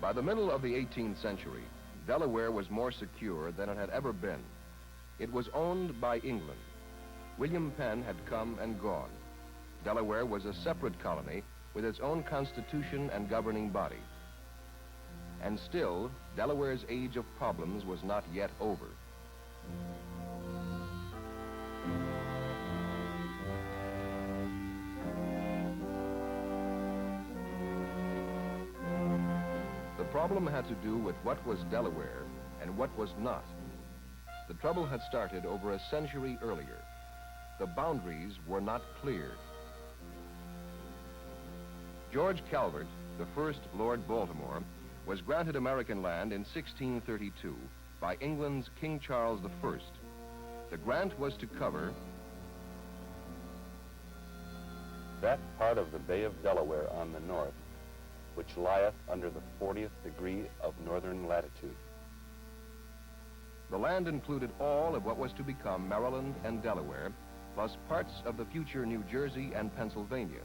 By the middle of the 18th century, Delaware was more secure than it had ever been. It was owned by England. William Penn had come and gone. Delaware was a separate colony with its own constitution and governing body. And still, Delaware's age of problems was not yet over. The problem had to do with what was Delaware and what was not. The trouble had started over a century earlier. The boundaries were not clear. George Calvert, the first Lord Baltimore, was granted American land in 1632 by England's King Charles I. The grant was to cover that part of the Bay of Delaware on the north, which lieth under the 40th degree of northern latitude. The land included all of what was to become Maryland and Delaware, plus parts of the future New Jersey and Pennsylvania.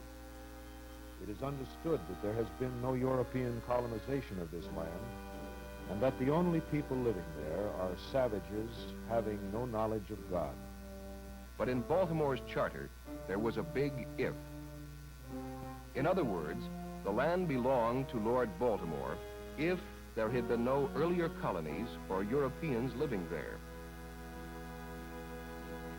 It is understood that there has been no European colonization of this land, and that the only people living there are savages having no knowledge of God. But in Baltimore's charter, there was a big if. In other words, the land belonged to Lord Baltimore if there had been no earlier colonies or Europeans living there.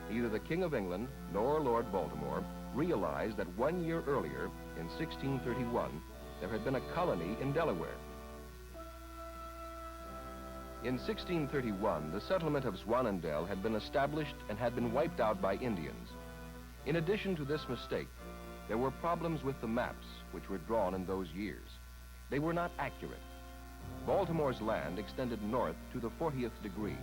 Neither the King of England nor Lord Baltimore realized that 1 year earlier, in 1631, there had been a colony in Delaware. In 1631, the settlement of Swannendale had been established and had been wiped out by Indians. In addition to this mistake, there were problems with the maps which were drawn in those years. They were not accurate. Baltimore's land extended north to the 40th degree,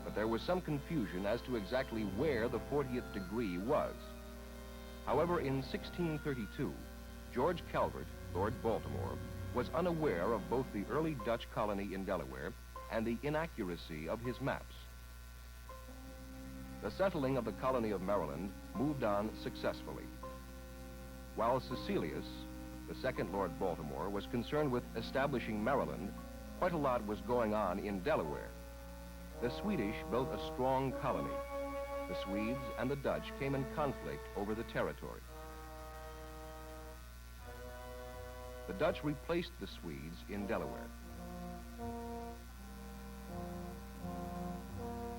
but there was some confusion as to exactly where the 40th degree was. However, in 1632, George Calvert, Lord Baltimore, was unaware of both the early Dutch colony in Delaware and the inaccuracy of his maps. The settling of the colony of Maryland moved on successfully. While Cecilius, the second Lord Baltimore, was concerned with establishing Maryland, quite a lot was going on in Delaware. The Swedish built a strong colony. The Swedes and the Dutch came in conflict over the territory. The Dutch replaced the Swedes in Delaware.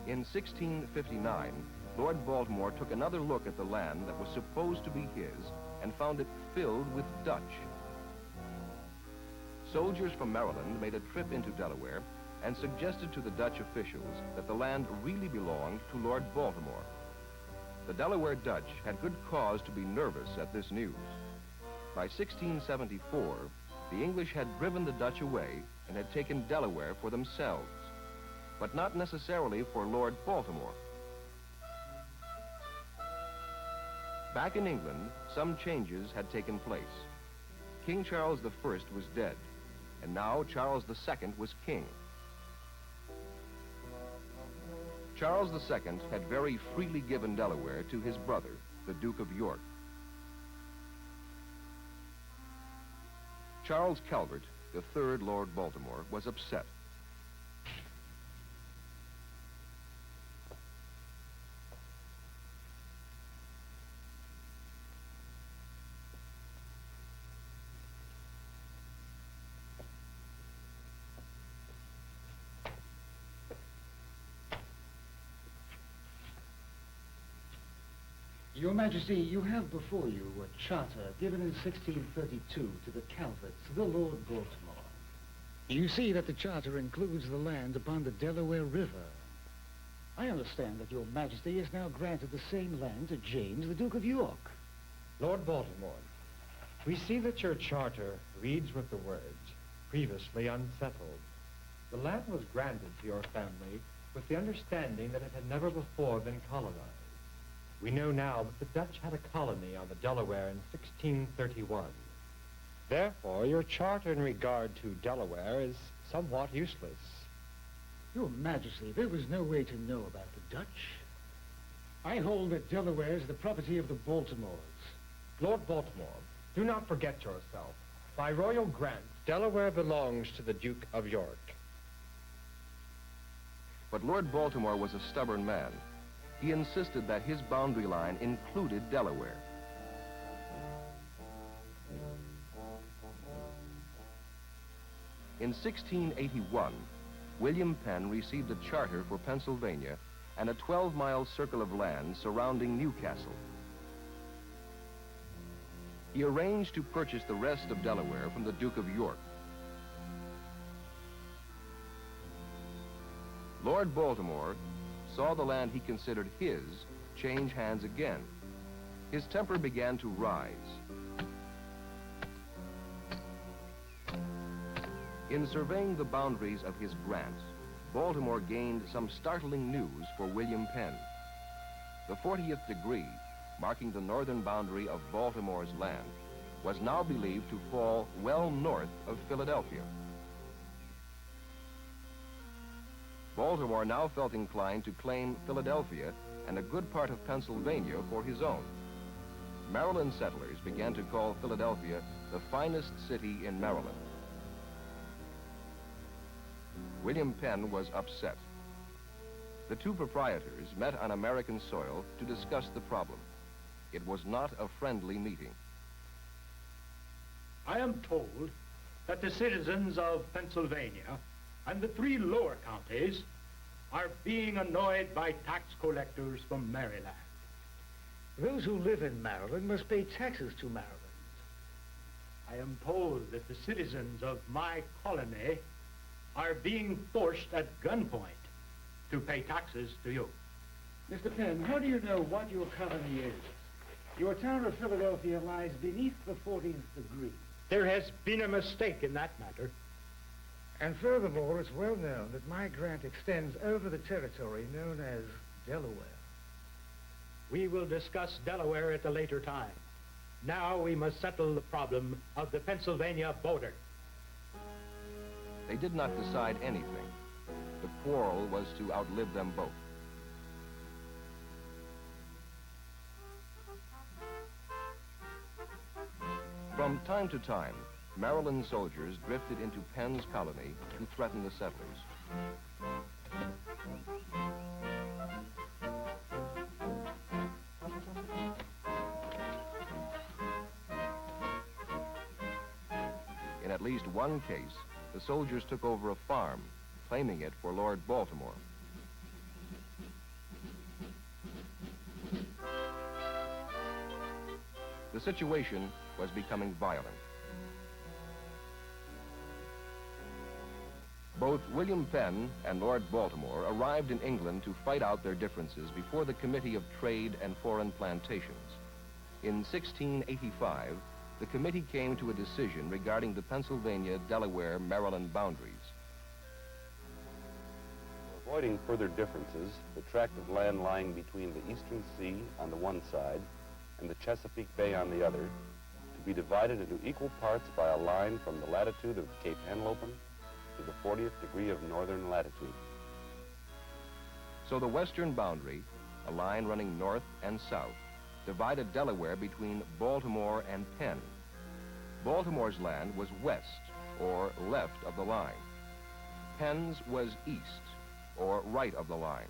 In 1659, Lord Baltimore took another look at the land that was supposed to be his and found it filled with Dutch. Soldiers from Maryland made a trip into Delaware and suggested to the Dutch officials that the land really belonged to Lord Baltimore. The Delaware Dutch had good cause to be nervous at this news. By 1674, the English had driven the Dutch away and had taken Delaware for themselves, but not necessarily for Lord Baltimore. Back in England, some changes had taken place. King Charles I was dead, and now Charles II was king. Charles II had very freely given Delaware to his brother, the Duke of York. Charles Calvert, the third Lord Baltimore, was upset. Your Majesty, you have before you a charter given in 1632 to the Calverts, the Lord Baltimore. You see that the charter includes the land upon the Delaware River. I understand that Your Majesty has now granted the same land to James, the Duke of York. Lord Baltimore, we see that your charter reads with the words, previously unsettled. The land was granted to your family with the understanding that it had never before been colonized. We know now that the Dutch had a colony on the Delaware in 1631. Therefore, your charter in regard to Delaware is somewhat useless. Your Majesty, there was no way to know about the Dutch. I hold that Delaware is the property of the Baltimores. Lord Baltimore, do not forget yourself. By royal grant, Delaware belongs to the Duke of York. But Lord Baltimore was a stubborn man. He insisted that his boundary line included Delaware. In 1681, William Penn received a charter for Pennsylvania and a 12-mile circle of land surrounding Newcastle. He arranged to purchase the rest of Delaware from the Duke of York. Lord Baltimore saw the land he considered his change hands again. His temper began to rise. In surveying the boundaries of his grants, Baltimore gained some startling news for William Penn. The 40th degree, marking the northern boundary of Baltimore's land, was now believed to fall well north of Philadelphia. Baltimore now felt inclined to claim Philadelphia and a good part of Pennsylvania for his own. Maryland settlers began to call Philadelphia the finest city in Maryland. William Penn was upset. The two proprietors met on American soil to discuss the problem. It was not a friendly meeting. I am told that the citizens of Pennsylvania and the 3 lower counties are being annoyed by tax collectors from Maryland. Those who live in Maryland must pay taxes to Maryland. I am told that the citizens of my colony are being forced at gunpoint to pay taxes to you. Mr. Penn, how do you know what your colony is? Your town of Philadelphia lies beneath the 14th degree. There has been a mistake in that matter. And furthermore, it's well known that my grant extends over the territory known as Delaware. We will discuss Delaware at a later time. Now we must settle the problem of the Pennsylvania border. They did not decide anything. The quarrel was to outlive them both. From time to time, Maryland soldiers drifted into Penn's colony to threaten the settlers. In at least one case, the soldiers took over a farm, claiming it for Lord Baltimore. The situation was becoming violent. Both William Penn and Lord Baltimore arrived in England to fight out their differences before the Committee of Trade and Foreign Plantations. In 1685, the committee came to a decision regarding the Pennsylvania, Delaware, Maryland boundaries. Avoiding further differences, the tract of land lying between the Eastern Sea on the one side and the Chesapeake Bay on the other, to be divided into equal parts by a line from the latitude of Cape Henlopen to the 40th degree of northern latitude. So the western boundary, a line running north and south, divided Delaware between Baltimore and Penn. Baltimore's land was west, or left of the line. Penn's was east, or right of the line.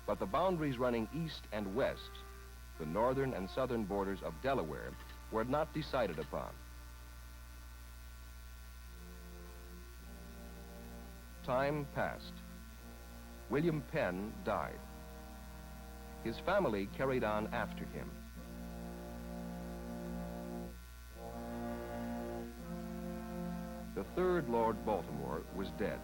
But the boundaries running east and west, the northern and southern borders of Delaware, were not decided upon. Time passed. William Penn died. His family carried on after him. The third Lord Baltimore was dead.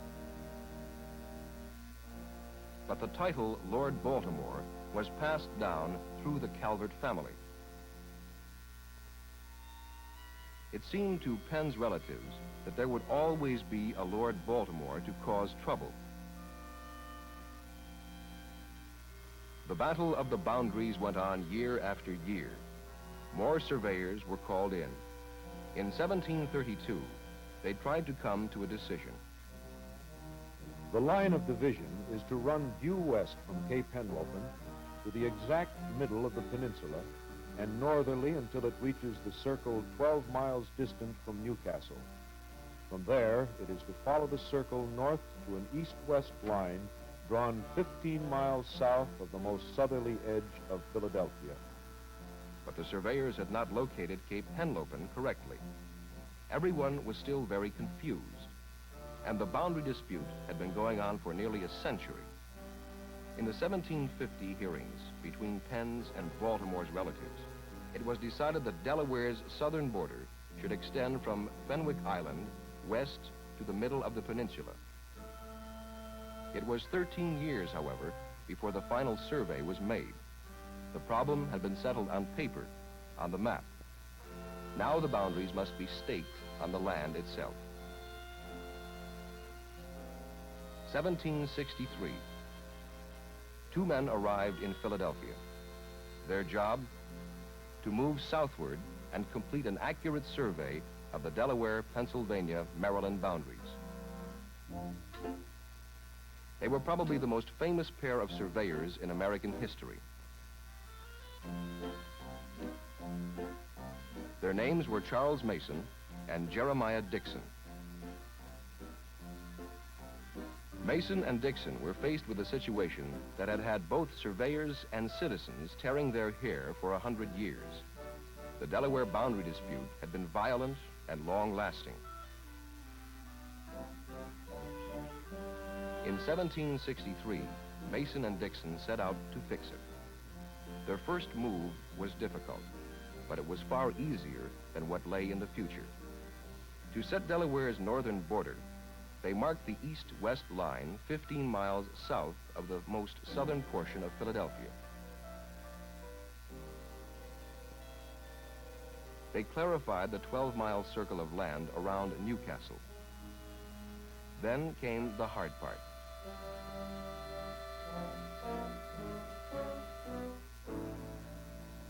But the title Lord Baltimore was passed down through the Calvert family. It seemed to Penn's relatives that there would always be a Lord Baltimore to cause trouble. The battle of the boundaries went on year after year. More surveyors were called in. In 1732, they tried to come to a decision. The line of division is to run due west from Cape Henlopen to the exact middle of the peninsula and northerly until it reaches the circle 12 miles distant from Newcastle. From there, it is to follow the circle north to an east-west line drawn 15 miles south of the most southerly edge of Philadelphia. But the surveyors had not located Cape Henlopen correctly. Everyone was still very confused, and the boundary dispute had been going on for nearly a century. In the 1750 hearings between Penn's and Baltimore's relatives, it was decided that Delaware's southern border should extend from Fenwick Island west to the middle of the peninsula. It was 13 years, however, before the final survey was made. The problem had been settled on paper, on the map. Now the boundaries must be staked on the land itself. 1763. Two men arrived in Philadelphia. Their job? To move southward and complete an accurate survey of the Delaware, Pennsylvania, Maryland boundaries. They were probably the most famous pair of surveyors in American history. Their names were Charles Mason and Jeremiah Dixon. Mason and Dixon were faced with a situation that had had both surveyors and citizens tearing their hair for 100 years. The Delaware boundary dispute had been violent and long-lasting. In 1763, Mason and Dixon set out to fix it. Their first move was difficult, but it was far easier than what lay in the future. To set Delaware's northern border, they marked the east-west line 15 miles south of the most southern portion of Philadelphia. They clarified the 12-mile circle of land around Newcastle. Then came the hard part.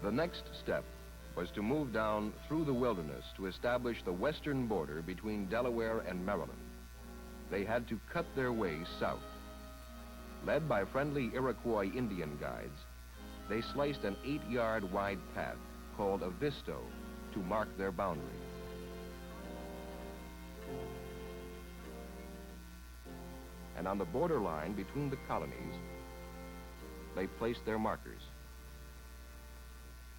The next step was to move down through the wilderness to establish the western border between Delaware and Maryland. They had to cut their way south. Led by friendly Iroquois Indian guides, they sliced an 8-yard wide path called a visto to mark their boundary. And on the borderline between the colonies, they placed their markers.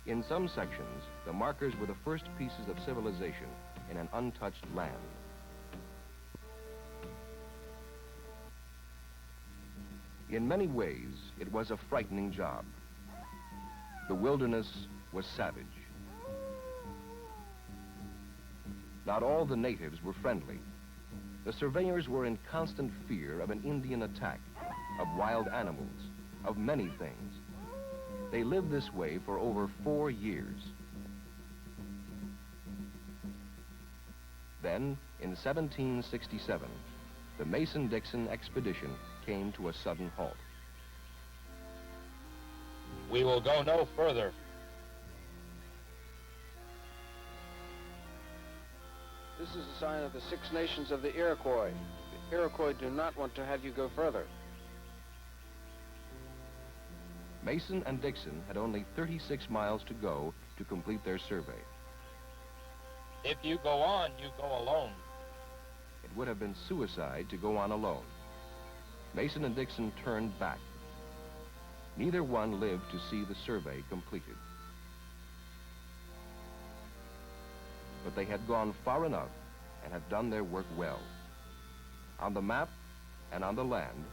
In some sections, the markers were the first pieces of civilization in an untouched land. In many ways, it was a frightening job. The wilderness was savage. Not all the natives were friendly. The surveyors were in constant fear of an Indian attack, of wild animals, of many things. They lived this way for over 4 years. Then, in 1767, the Mason-Dixon expedition came to a sudden halt. We will go no further. This is a sign of the 6 nations of the Iroquois. The Iroquois do not want to have you go further. Mason and Dixon had only 36 miles to go to complete their survey. If you go on, you go alone. It would have been suicide to go on alone. Mason and Dixon turned back. Neither one lived to see the survey completed. But they had gone far enough and had done their work well. On the map and on the land,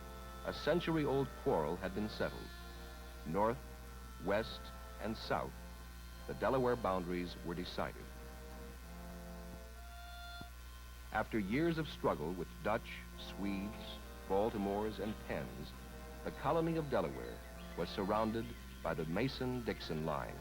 a century-old quarrel had been settled. North, west, and south, the Delaware boundaries were decided. After years of struggle with Dutch, Swedes, Baltimores, and Penns, the colony of Delaware was surrounded by the Mason-Dixon line.